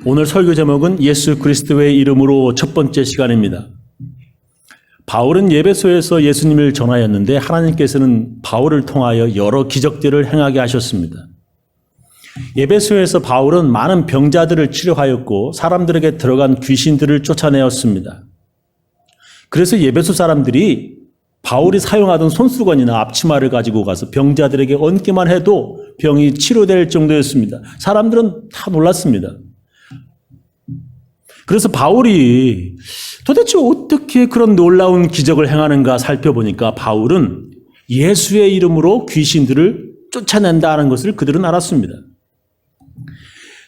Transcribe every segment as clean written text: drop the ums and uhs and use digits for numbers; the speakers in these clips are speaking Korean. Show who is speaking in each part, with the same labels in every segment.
Speaker 1: 오늘 설교 제목은 예수 그리스도의 이름으로 첫 번째 시간입니다. 바울은 예배소에서 예수님을 전하였는데 하나님께서는 바울을 통하여 여러 기적들을 행하게 하셨습니다. 예배소에서 바울은 많은 병자들을 치료하였고 사람들에게 들어간 귀신들을 쫓아내었습니다. 그래서 예배소 사람들이 바울이 사용하던 손수건이나 앞치마를 가지고 가서 병자들에게 얹기만 해도 병이 치료될 정도였습니다. 사람들은 다 놀랐습니다. 그래서 바울이 도대체 어떻게 그런 놀라운 기적을 행하는가 살펴보니까 바울은 예수의 이름으로 귀신들을 쫓아낸다는 것을 그들은 알았습니다.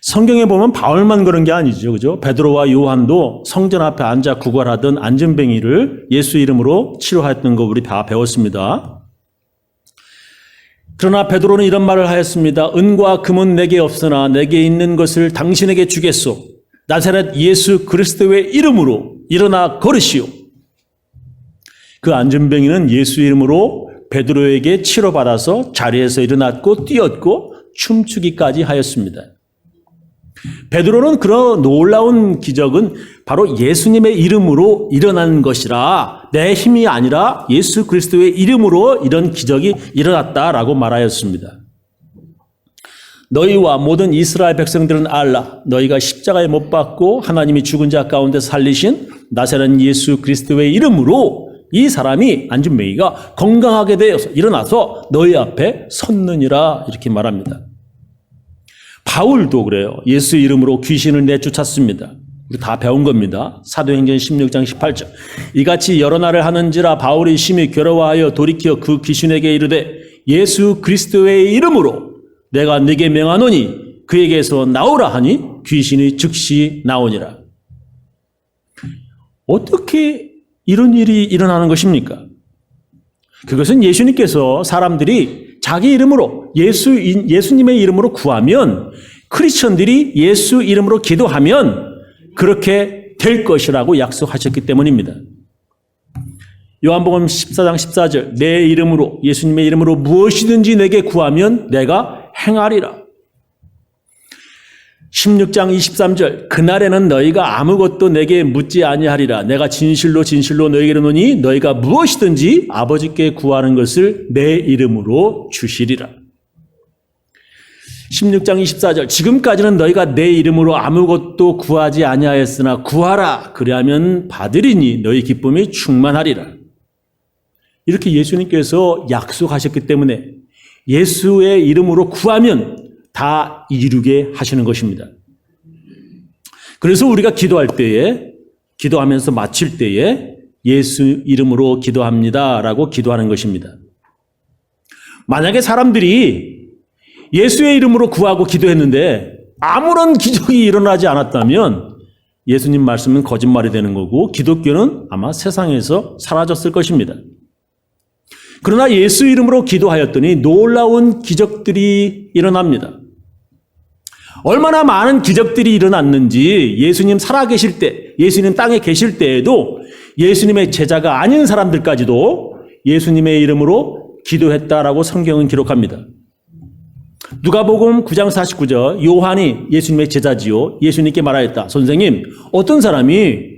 Speaker 1: 성경에 보면 바울만 그런 게 아니죠. 그죠? 베드로와 요한도 성전 앞에 앉아 구걸하던 안전뱅이를 예수 이름으로 치료하였던 거 우리 다 배웠습니다. 그러나 베드로는 이런 말을 하였습니다. 은과 금은 내게 없으나 내게 있는 것을 당신에게 주겠소. 나사렛 예수 그리스도의 이름으로 일어나 걸으시오. 그 안전뱅이는 예수 이름으로 베드로에게 치료받아서 자리에서 일어났고 뛰었고 춤추기까지 하였습니다. 베드로는 그런 놀라운 기적은 바로 예수님의 이름으로 일어난 것이라 내 힘이 아니라 예수 그리스도의 이름으로 이런 기적이 일어났다라고 말하였습니다. 너희와 모든 이스라엘 백성들은 알라. 너희가 십자가에 못 박고 하나님이 죽은 자 가운데 살리신 나사렛 예수 그리스도의 이름으로 이 사람이 안전뱅이가 건강하게 되어서 일어나서 너희 앞에 섰느니라 이렇게 말합니다. 바울도 그래요. 예수 이름으로 귀신을 내쫓았습니다. 우리 다 배운 겁니다. 사도행전 16장 18절. 이같이 여러 날을 하는지라 바울이 심히 괴로워하여 돌이켜 그 귀신에게 이르되 예수 그리스도의 이름으로 내가 네게 명하노니 그에게서 나오라 하니 귀신이 즉시 나오니라. 어떻게 이런 일이 일어나는 것입니까? 그것은 예수님께서 사람들이 자기 이름으로 예수님의 이름으로 구하면 크리스천들이 예수 이름으로 기도하면 그렇게 될 것이라고 약속하셨기 때문입니다. 요한복음 14장 14절 내 이름으로 예수님의 이름으로 무엇이든지 내게 구하면 내가 행하리라. 16장 23절 그날에는 너희가 아무것도 내게 묻지 아니하리라. 내가 진실로 진실로 너희에게 이르노니 너희가 무엇이든지 아버지께 구하는 것을 내 이름으로 주시리라. 16장 24절 지금까지는 너희가 내 이름으로 아무것도 구하지 아니하였으나 구하라. 그리하면 받으리니 너희 기쁨이 충만하리라. 이렇게 예수님께서 약속하셨기 때문에 예수의 이름으로 구하면 다 이루게 하시는 것입니다. 그래서 우리가 기도할 때에, 기도하면서 마칠 때에 예수 이름으로 기도합니다라고 기도하는 것입니다. 만약에 사람들이 예수의 이름으로 구하고 기도했는데 아무런 기적이 일어나지 않았다면 예수님 말씀은 거짓말이 되는 거고 기독교는 아마 세상에서 사라졌을 것입니다. 그러나 예수 이름으로 기도하였더니 놀라운 기적들이 일어납니다. 얼마나 많은 기적들이 일어났는지 예수님 살아계실 때, 예수님 땅에 계실 때에도 예수님의 제자가 아닌 사람들까지도 예수님의 이름으로 기도했다라고 성경은 기록합니다. 누가복음 9장 49절 요한이 예수님의 제자지요. 예수님께 말하였다. 선생님, 어떤 사람이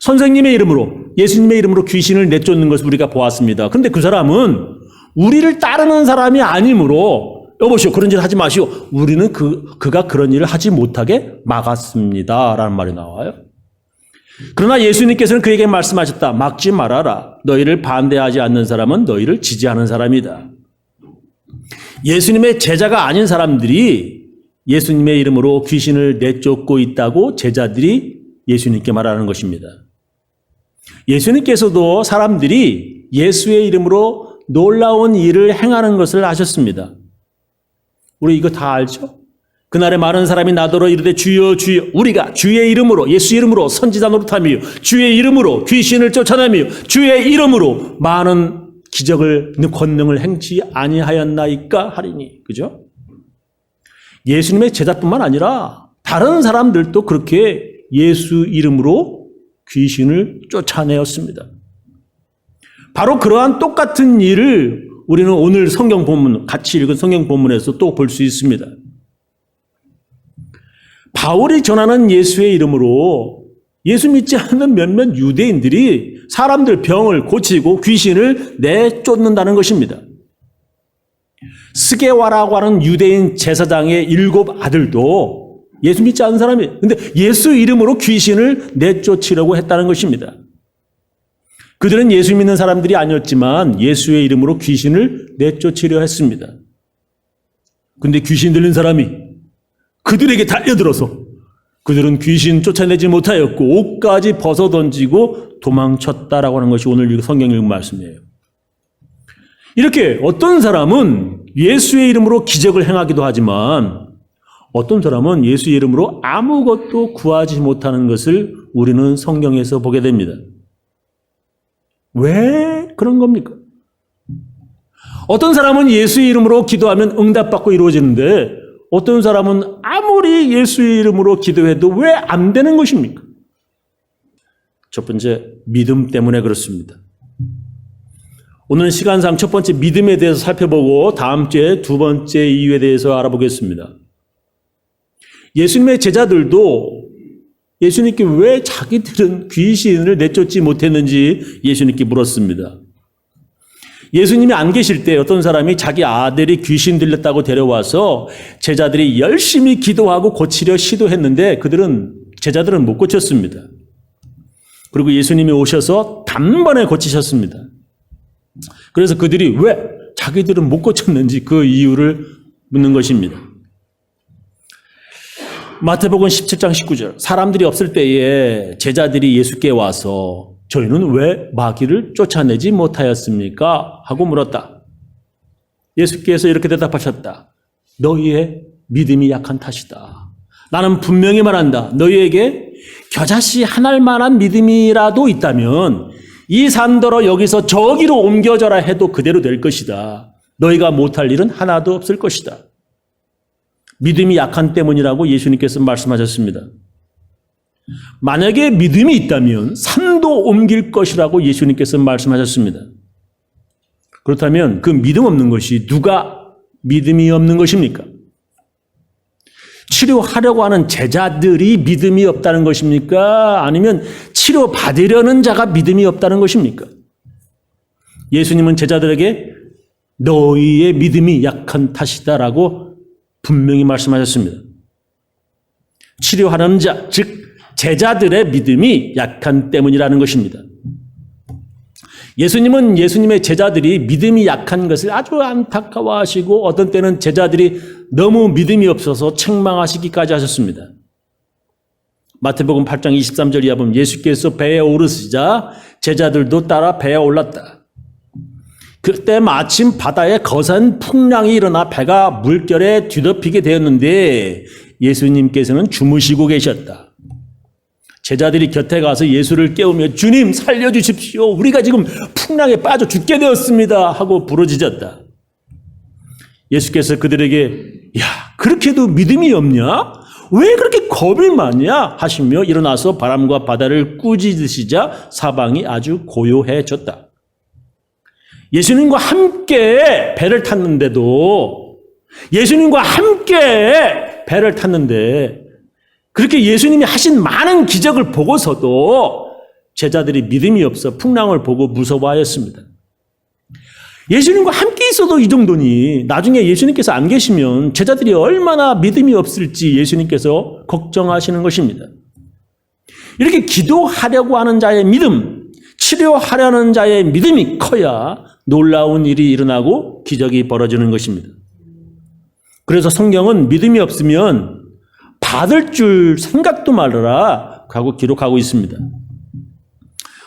Speaker 1: 선생님의 이름으로 예수님의 이름으로 귀신을 내쫓는 것을 우리가 보았습니다. 그런데 그 사람은 우리를 따르는 사람이 아니므로 여보시오 그런 짓 하지 마시오. 우리는 그가 그런 일을 하지 못하게 막았습니다. 라는 말이 나와요. 그러나 예수님께서는 그에게 말씀하셨다. 막지 말아라. 너희를 반대하지 않는 사람은 너희를 지지하는 사람이다. 예수님의 제자가 아닌 사람들이 예수님의 이름으로 귀신을 내쫓고 있다고 제자들이 예수님께 말하는 것입니다. 예수님께서도 사람들이 예수의 이름으로 놀라운 일을 행하는 것을 아셨습니다. 우리 이거 다 알죠? 그날에 많은 사람이 나더러 이르되 주여 주여 우리가 주의 이름으로 예수 이름으로 선지자 노릇하며 주의 이름으로 귀신을 쫓아내며 주의 이름으로 많은 기적을 권능을 행치 아니하였나이까 하리니. 그죠? 예수님의 제자뿐만 아니라 다른 사람들도 그렇게 예수 이름으로 귀신을 쫓아내었습니다. 바로 그러한 똑같은 일을 우리는 오늘 성경 본문, 같이 읽은 성경 본문에서 또 볼 수 있습니다. 바울이 전하는 예수의 이름으로 예수 믿지 않는 몇몇 유대인들이 사람들 병을 고치고 귀신을 내쫓는다는 것입니다. 스게와라고 하는 유대인 제사장의 7 아들도 예수 믿지 않는 사람이에요. 근데 예수 이름으로 귀신을 내쫓으려고 했다는 것입니다. 그들은 예수 믿는 사람들이 아니었지만 예수의 이름으로 귀신을 내쫓으려 했습니다. 근데 귀신 들린 사람이 그들에게 달려들어서 그들은 귀신 쫓아내지 못하였고 옷까지 벗어 던지고 도망쳤다라고 하는 것이 오늘 성경 읽은 말씀이에요. 이렇게 어떤 사람은 예수의 이름으로 기적을 행하기도 하지만 어떤 사람은 예수의 이름으로 아무것도 구하지 못하는 것을 우리는 성경에서 보게 됩니다. 왜 그런 겁니까? 어떤 사람은 예수의 이름으로 기도하면 응답받고 이루어지는데 어떤 사람은 아무리 예수의 이름으로 기도해도 왜 안 되는 것입니까? 첫 번째, 믿음 때문에 그렇습니다. 오늘 시간상 첫 번째 믿음에 대해서 살펴보고 다음 주에 두 번째 이유에 대해서 알아보겠습니다. 예수님의 제자들도 예수님께 왜 자기들은 귀신을 내쫓지 못했는지 예수님께 물었습니다. 예수님이 안 계실 때 어떤 사람이 자기 아들이 귀신 들렸다고 데려와서 제자들이 열심히 기도하고 고치려 시도했는데 제자들은 못 고쳤습니다. 그리고 예수님이 오셔서 단번에 고치셨습니다. 그래서 그들이 왜 자기들은 못 고쳤는지 그 이유를 묻는 것입니다. 마태복음 17장 19절 사람들이 없을 때에 제자들이 예수께 와서 저희는 왜 마귀를 쫓아내지 못하였습니까? 하고 물었다. 예수께서 이렇게 대답하셨다. 너희의 믿음이 약한 탓이다. 나는 분명히 말한다. 너희에게 겨자씨 한 알만한 믿음이라도 있다면 이 산더러 여기서 저기로 옮겨져라 해도 그대로 될 것이다. 너희가 못할 일은 하나도 없을 것이다. 믿음이 약한 때문이라고 예수님께서 말씀하셨습니다. 만약에 믿음이 있다면 산도 옮길 것이라고 예수님께서 말씀하셨습니다. 그렇다면 그 믿음 없는 것이 누가 믿음이 없는 것입니까? 치료하려고 하는 제자들이 믿음이 없다는 것입니까? 아니면 치료받으려는 자가 믿음이 없다는 것입니까? 예수님은 제자들에게 너희의 믿음이 약한 탓이다라고 분명히 말씀하셨습니다. 치료하는 자, 즉 제자들의 믿음이 약한 때문이라는 것입니다. 예수님은 예수님의 제자들이 믿음이 약한 것을 아주 안타까워하시고 어떤 때는 제자들이 너무 믿음이 없어서 책망하시기까지 하셨습니다. 마태복음 8장 23절 이하 보면 예수께서 배에 오르시자 제자들도 따라 배에 올랐다. 그때 마침 바다에 거센 풍랑이 일어나 배가 물결에 뒤덮이게 되었는데 예수님께서는 주무시고 계셨다. 제자들이 곁에 가서 예수를 깨우며 주님 살려주십시오. 우리가 지금 풍랑에 빠져 죽게 되었습니다. 하고 부르짖었다. 예수께서 그들에게 야 그렇게도 믿음이 없냐? 왜 그렇게 겁이 많냐? 하시며 일어나서 바람과 바다를 꾸짖으시자 사방이 아주 고요해졌다. 예수님과 함께 배를 탔는데도 예수님과 함께 배를 탔는데 그렇게 예수님이 하신 많은 기적을 보고서도 제자들이 믿음이 없어 풍랑을 보고 무서워하였습니다. 예수님과 함께 있어도 이 정도니 나중에 예수님께서 안 계시면 제자들이 얼마나 믿음이 없을지 예수님께서 걱정하시는 것입니다. 이렇게 기도하려고 하는 자의 믿음, 치료하려는 자의 믿음이 커야 놀라운 일이 일어나고 기적이 벌어지는 것입니다. 그래서 성경은 믿음이 없으면 받을 줄 생각도 말아라 하고 기록하고 있습니다.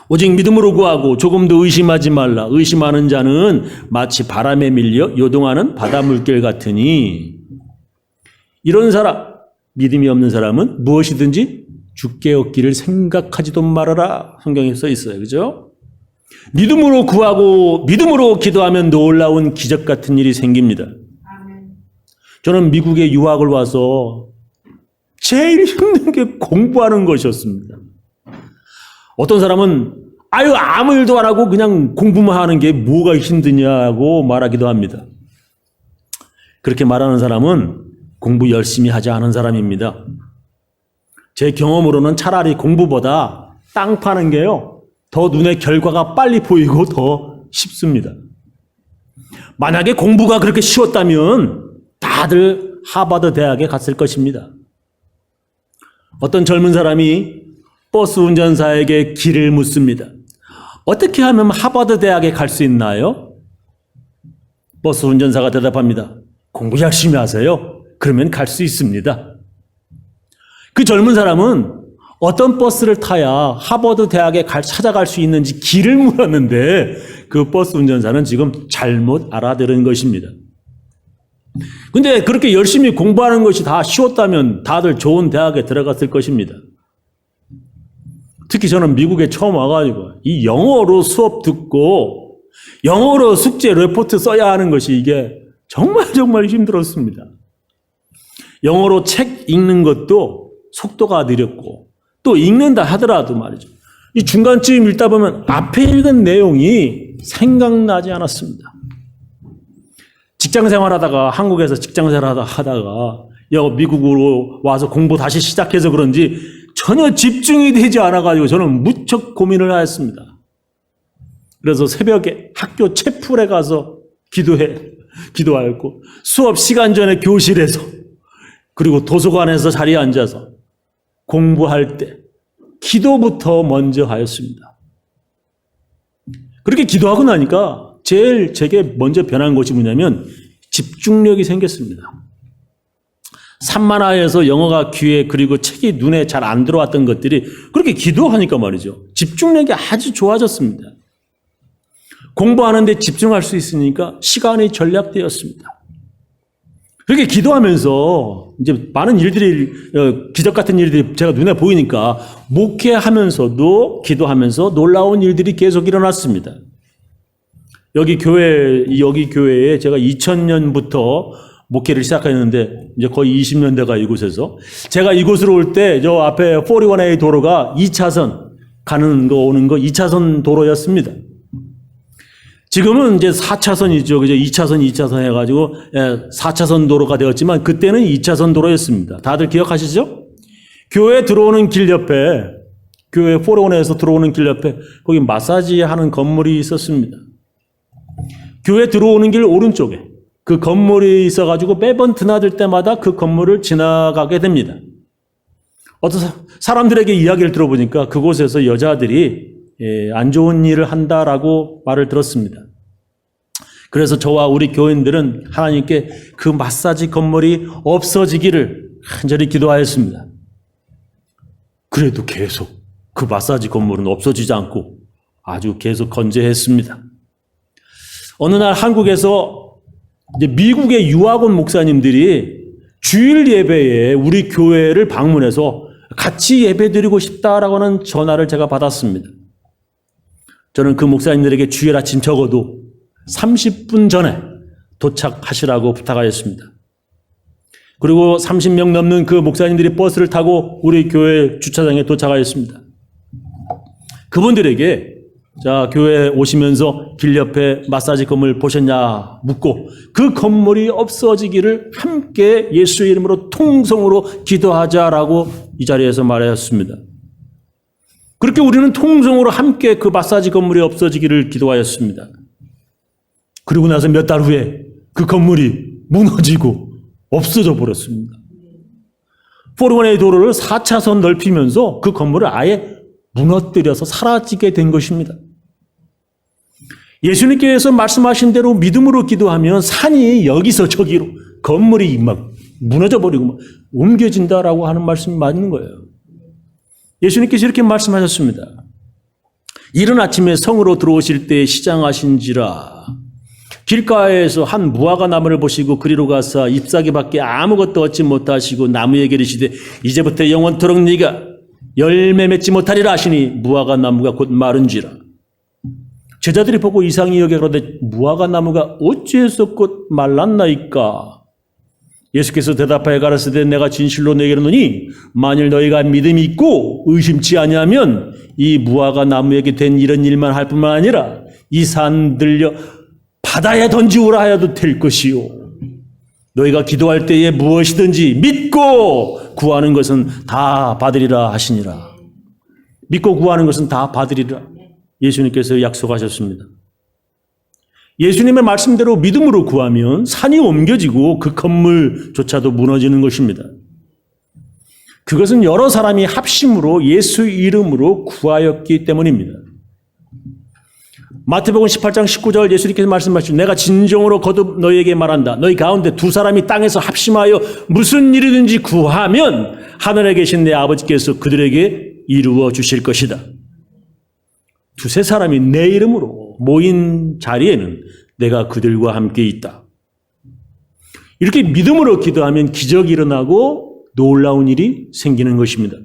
Speaker 1: 오직 믿음으로 구하고 조금도 의심하지 말라. 의심하는 자는 마치 바람에 밀려 요동하는 바다 물결 같으니 이런 사람, 믿음이 없는 사람은 무엇이든지 주께 얻기를 생각하지도 말아라. 성경에 써 있어요. 그죠? 믿음으로 구하고 믿음으로 기도하면 놀라운 기적 같은 일이 생깁니다. 저는 미국에 유학을 와서 제일 힘든 게 공부하는 것이었습니다. 어떤 사람은 아무 일도 안 하고 그냥 공부만 하는 게 뭐가 힘드냐고 말하기도 합니다. 그렇게 말하는 사람은 공부 열심히 하지 않은 사람입니다. 제 경험으로는 차라리 공부보다 땅 파는 게요, 더 눈에 결과가 빨리 보이고 더 쉽습니다. 만약에 공부가 그렇게 쉬웠다면 다들 하버드 대학에 갔을 것입니다. 어떤 젊은 사람이 버스 운전사에게 길을 묻습니다. 어떻게 하면 하버드 대학에 갈 수 있나요? 버스 운전사가 대답합니다. 공부 열심히 하세요. 그러면 갈 수 있습니다. 그 젊은 사람은 어떤 버스를 타야 하버드 대학에 찾아갈 수 있는지 길을 물었는데 그 버스 운전사는 지금 잘못 알아들은 것입니다. 근데 그렇게 열심히 공부하는 것이 다 쉬웠다면 다들 좋은 대학에 들어갔을 것입니다. 특히 저는 미국에 처음 와가지고 이 영어로 수업 듣고 영어로 숙제 레포트 써야 하는 것이 이게 정말 힘들었습니다. 영어로 책 읽는 것도 속도가 느렸고 또 읽는다 하더라도 말이죠. 이 중간쯤 읽다 보면 앞에 읽은 내용이 생각나지 않았습니다. 직장생활하다가 한국에서 직장생활하다가 미국으로 와서 공부 다시 시작해서 그런지 전혀 집중이 되지 않아가지고 저는 무척 고민을 하였습니다. 그래서 새벽에 학교 채플에 가서 기도하였고 수업 시간 전에 교실에서 그리고 도서관에서 자리에 앉아서 공부할 때 기도부터 먼저 하였습니다. 그렇게 기도하고 나니까 제일 제게 먼저 변한 것이 뭐냐면 집중력이 생겼습니다. 산만하여서 영어가 귀에 그리고 책이 눈에 잘 안 들어왔던 것들이 그렇게 기도하니까 말이죠. 집중력이 아주 좋아졌습니다. 공부하는데 집중할 수 있으니까 시간이 절약되었습니다. 그렇게 기도하면서 이제 많은 일들이 기적 같은 일들이 제가 눈에 보이니까 목회하면서도 기도하면서 놀라운 일들이 계속 일어났습니다. 여기 교회에 제가 2000년부터 목회를 시작했는데 이제 거의 20년 돼가 이곳에서 제가 이곳으로 올 때 저 앞에 41A 도로가 2차선 가는 거 오는 거 2차선 도로였습니다. 지금은 이제 4차선이죠. 그죠? 2차선 해가지고 4차선 도로가 되었지만 그때는 2차선 도로였습니다. 다들 기억하시죠? 교회 들어오는 길 옆에 교회 41에서 들어오는 길 옆에 거기 마사지 하는 건물이 있었습니다. 교회 들어오는 길 오른쪽에 그 건물이 있어가지고 매번 드나들 때마다 그 건물을 지나가게 됩니다. 어떤 사람들에게 이야기를 들어보니까 그곳에서 여자들이 안 좋은 일을 한다라고 말을 들었습니다. 그래서 저와 우리 교인들은 하나님께 그 마사지 건물이 없어지기를 간절히 기도하였습니다. 그래도 계속 그 마사지 건물은 없어지지 않고 아주 계속 건재했습니다. 어느 날 한국에서 이제 미국의 유학 온 목사님들이 주일 예배에 우리 교회를 방문해서 같이 예배드리고 싶다라고 하는 전화를 제가 받았습니다. 저는 그 목사님들에게 주일 아침 적어도 30분 전에 도착하시라고 부탁하였습니다. 그리고 30명 넘는 그 목사님들이 버스를 타고 우리 교회 주차장에 도착하였습니다. 그분들에게 자, 교회에 오시면서 길 옆에 마사지 건물 보셨냐 묻고 그 건물이 없어지기를 함께 예수의 이름으로 통성으로 기도하자라고 이 자리에서 말하였습니다. 그렇게 우리는 통성으로 함께 그 마사지 건물이 없어지기를 기도하였습니다. 그리고 나서 몇 달 후에 그 건물이 무너지고 없어져 버렸습니다. 41A 도로를 4차선 넓히면서 그 건물을 아예 무너뜨려서 사라지게 된 것입니다. 예수님께서 말씀하신 대로 믿음으로 기도하면 산이 여기서 저기로 건물이 막 무너져 버리고 막 옮겨진다라고 하는 말씀이 맞는 거예요. 예수님께서 이렇게 말씀하셨습니다. 이른 아침에 성으로 들어오실 때 시장하신지라 길가에서 한 무화과 나무를 보시고 그리로 가서 잎사귀밖에 아무것도 얻지 못하시고 나무에게 이르시되 이제부터 영원토록 네가 열매 맺지 못하리라 하시니 무화과 나무가 곧 마른지라. 제자들이 보고 이상히 여겨 그러되 무화과 나무가 어찌해서 곧 말랐나이까. 예수께서 대답하여 가라사대 내가 진실로 너희에게 이르노니 만일 너희가 믿음이 있고 의심치 아니하면 이 무화과 나무에게 된 이런 일만 할 뿐만 아니라 이 산 들려 바다에 던지우라 하여도 될 것이요. 너희가 기도할 때에 무엇이든지 믿고 구하는 것은 다 받으리라 하시니라. 믿고 구하는 것은 다 받으리라. 예수님께서 약속하셨습니다. 예수님의 말씀대로 믿음으로 구하면 산이 옮겨지고 그 건물조차도 무너지는 것입니다. 그것은 여러 사람이 합심으로 예수 이름으로 구하였기 때문입니다. 마태복음 18장 19절 예수님께서 말씀하시죠. 내가 진정으로 거듭 너희에게 말한다. 너희 가운데 두 사람이 땅에서 합심하여 무슨 일이든지 구하면 하늘에 계신 내 아버지께서 그들에게 이루어 주실 것이다. 두세 사람이 내 이름으로 모인 자리에는 내가 그들과 함께 있다. 이렇게 믿음으로 기도하면 기적이 일어나고 놀라운 일이 생기는 것입니다.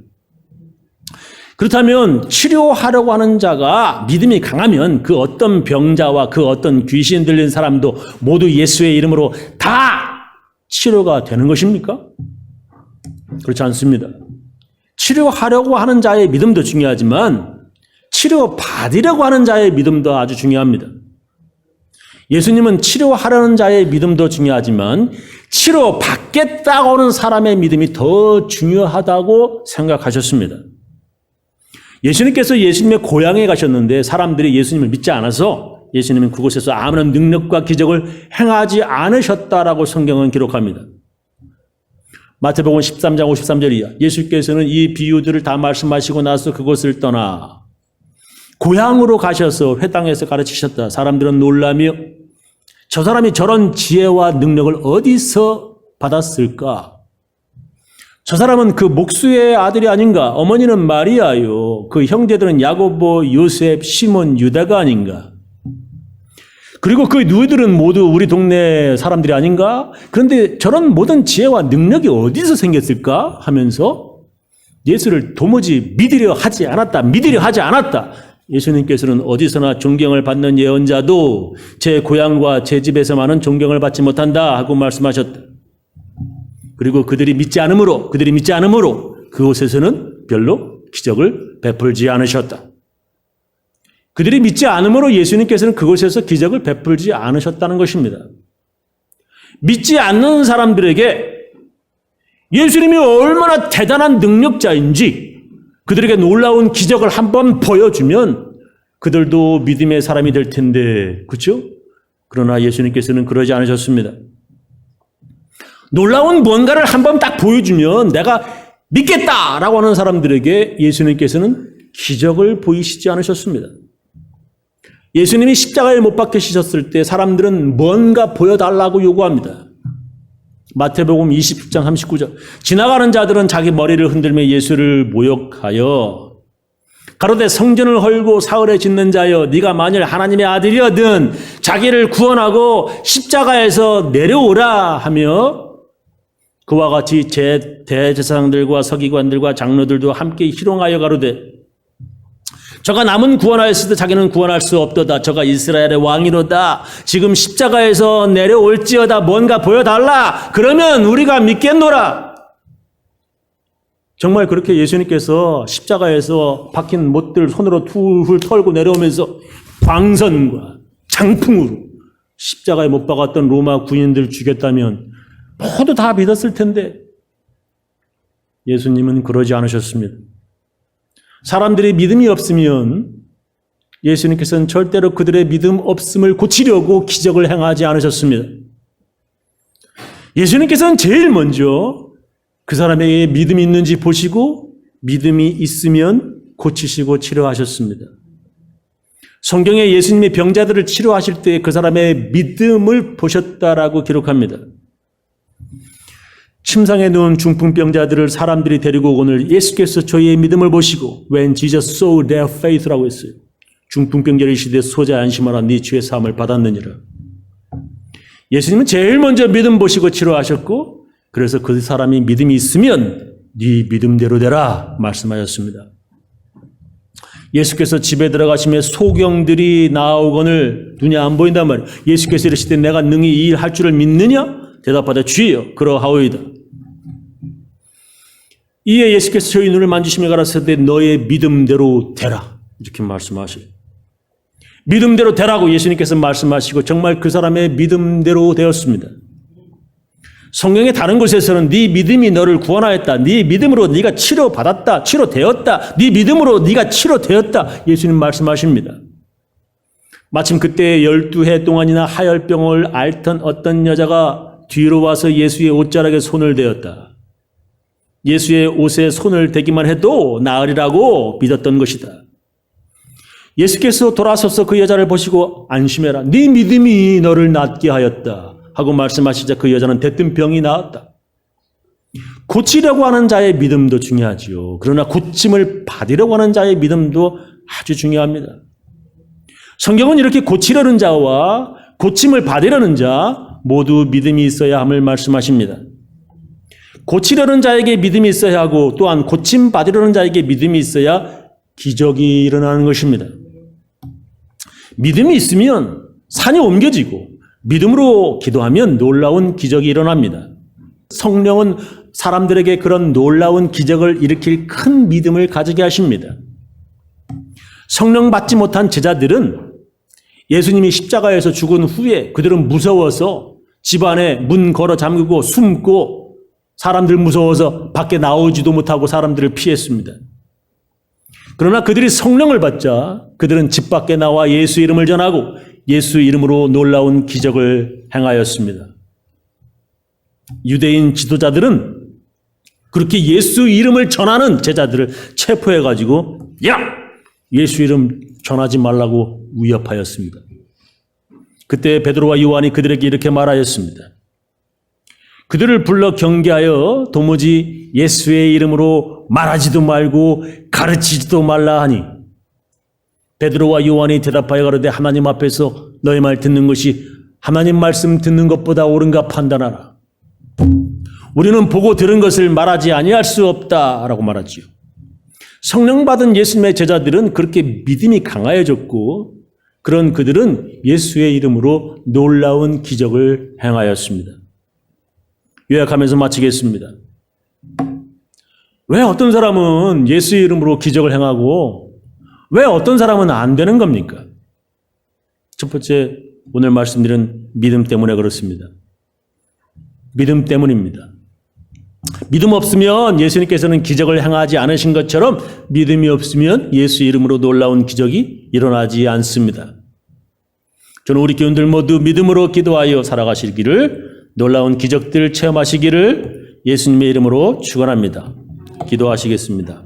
Speaker 1: 그렇다면 치료하려고 하는 자가 믿음이 강하면 그 어떤 병자와 그 어떤 귀신 들린 사람도 모두 예수의 이름으로 다 치료가 되는 것입니까? 그렇지 않습니다. 치료하려고 하는 자의 믿음도 중요하지만 치료받으려고 하는 자의 믿음도 아주 중요합니다. 예수님은 치료하려는 자의 믿음도 중요하지만 치료받겠다고 하는 사람의 믿음이 더 중요하다고 생각하셨습니다. 예수님께서 예수님의 고향에 가셨는데 사람들이 예수님을 믿지 않아서 예수님은 그곳에서 아무런 능력과 기적을 행하지 않으셨다라고 성경은 기록합니다. 마태복음 13장 53절이야. 예수께서는 이 비유들을 다 말씀하시고 나서 그곳을 떠나 고향으로 가셔서 회당에서 가르치셨다. 사람들은 놀라며 저 사람이 저런 지혜와 능력을 어디서 받았을까? 저 사람은 그 목수의 아들이 아닌가? 어머니는 마리아요. 그 형제들은 야고보, 요셉, 시몬, 유다가 아닌가? 그리고 그 누이들은 모두 우리 동네 사람들이 아닌가? 그런데 저런 모든 지혜와 능력이 어디서 생겼을까? 하면서 예수를 도무지 믿으려 하지 않았다. 예수님께서는 어디서나 존경을 받는 예언자도 제 고향과 제 집에서만은 존경을 받지 못한다 하고 말씀하셨다. 그리고 그들이 믿지 않으므로 그곳에서는 별로 기적을 베풀지 않으셨다. 그들이 믿지 않으므로 예수님께서는 그곳에서 기적을 베풀지 않으셨다는 것입니다. 믿지 않는 사람들에게 예수님이 얼마나 대단한 능력자인지 그들에게 놀라운 기적을 한번 보여주면 그들도 믿음의 사람이 될 텐데, 그렇죠? 그러나 예수님께서는 그러지 않으셨습니다. 놀라운 뭔가를 한번 딱 보여주면 내가 믿겠다라고 하는 사람들에게 예수님께서는 기적을 보이시지 않으셨습니다. 예수님이 십자가에 못 박히셨을 때 사람들은 뭔가 보여달라고 요구합니다. 마태복음 20장 39절. 지나가는 자들은 자기 머리를 흔들며 예수를 모욕하여 가로되 성전을 헐고 사흘에 짓는 자여 네가 만일 하나님의 아들이거든 자기를 구원하고 십자가에서 내려오라 하며 그와 같이 대제사장들과 서기관들과 장로들도 함께 희롱하여 가로되 저가 남은 구원하였을 때 자기는 구원할 수 없도다. 저가 이스라엘의 왕이로다. 지금 십자가에서 내려올지어다. 뭔가 보여달라. 그러면 우리가 믿겠노라. 정말 그렇게 예수님께서 십자가에서 박힌 못들 손으로 툴툴 털고 내려오면서 광선과 장풍으로 십자가에 못 박았던 로마 군인들 죽였다면 모두 다 믿었을 텐데 예수님은 그러지 않으셨습니다. 사람들이 믿음이 없으면 예수님께서는 절대로 그들의 믿음 없음을 고치려고 기적을 행하지 않으셨습니다. 예수님께서는 제일 먼저 그 사람에게 믿음이 있는지 보시고 믿음이 있으면 고치시고 치료하셨습니다. 성경에 예수님이 병자들을 치료하실 때 그 사람의 믿음을 보셨다라고 기록합니다. 침상에 누운 중풍병자들을 사람들이 데리고 오늘 예수께서 저희의 믿음을 보시고 When Jesus saw their faith라고 했어요. 중풍병자를 시대 소자 안심하라 네 죄 사함을 받았느니라. 예수님은 제일 먼저 믿음 보시고 치료하셨고 그래서 그 사람이 믿음이 있으면 네 믿음대로 되라 말씀하셨습니다. 예수께서 집에 들어가시며 소경들이 나오거늘 눈이 안 보인단 말이에요. 예수께서 이르시되 내가 능히 이 일 할 줄을 믿느냐? 대답하되 주여 그러하오이다. 이에 예수께서 저희 눈을 만지시며 가라사대 너의 믿음대로 되라 이렇게 말씀하셔요. 믿음대로 되라고 예수님께서 말씀하시고 정말 그 사람의 믿음대로 되었습니다. 성경의 다른 곳에서는 네 믿음이 너를 구원하였다. 네 믿음으로 네가 치료받았다. 치료되었다. 네 믿음으로 네가 치료되었다. 예수님 말씀하십니다. 마침 그때 12해 동안이나 하열병을 앓던 어떤 여자가 뒤로 와서 예수의 옷자락에 손을 대었다. 예수의 옷에 손을 대기만 해도 나으리라고 믿었던 것이다. 예수께서 돌아서서 그 여자를 보시고 안심해라. 네 믿음이 너를 낫게 하였다. 하고 말씀하시자 그 여자는 대뜸 병이 나았다. 고치려고 하는 자의 믿음도 중요하지요. 그러나 고침을 받으려고 하는 자의 믿음도 아주 중요합니다. 성경은 이렇게 고치려는 자와 고침을 받으려는 자 모두 믿음이 있어야 함을 말씀하십니다. 고치려는 자에게 믿음이 있어야 하고 또한 고침 받으려는 자에게 믿음이 있어야 기적이 일어나는 것입니다. 믿음이 있으면 산이 옮겨지고 믿음으로 기도하면 놀라운 기적이 일어납니다. 성령은 사람들에게 그런 놀라운 기적을 일으킬 큰 믿음을 가지게 하십니다. 성령 받지 못한 제자들은 예수님이 십자가에서 죽은 후에 그들은 무서워서 집안에 문 걸어 잠그고 숨고 사람들 무서워서 밖에 나오지도 못하고 사람들을 피했습니다. 그러나 그들이 성령을 받자 그들은 집 밖에 나와 예수 이름을 전하고 예수 이름으로 놀라운 기적을 행하였습니다. 유대인 지도자들은 그렇게 예수 이름을 전하는 제자들을 체포해가지고 야! 예수 이름 전하지 말라고 위협하였습니다. 그때 베드로와 요한이 그들에게 이렇게 말하였습니다. 그들을 불러 경계하여 도무지 예수의 이름으로 말하지도 말고 가르치지도 말라 하니 베드로와 요한이 대답하여 가로되 하나님 앞에서 너희 말 듣는 것이 하나님 말씀 듣는 것보다 옳은가 판단하라. 우리는 보고 들은 것을 말하지 아니할 수 없다라고 말하지요. 성령 받은 예수님의 제자들은 그렇게 믿음이 강하여졌고 그런 그들은 예수의 이름으로 놀라운 기적을 행하였습니다. 요약하면서 마치겠습니다. 왜 어떤 사람은 예수의 이름으로 기적을 행하고 왜 어떤 사람은 안 되는 겁니까? 첫 번째, 오늘 말씀드린 믿음 때문에 그렇습니다. 믿음 때문입니다. 믿음 없으면 예수님께서는 기적을 행하지 않으신 것처럼 믿음이 없으면 예수 이름으로 놀라운 기적이 일어나지 않습니다. 저는 우리 교인들 모두 믿음으로 기도하여 살아가시기를 놀라운 기적들 체험하시기를 예수님의 이름으로 축원합니다. 기도하시겠습니다.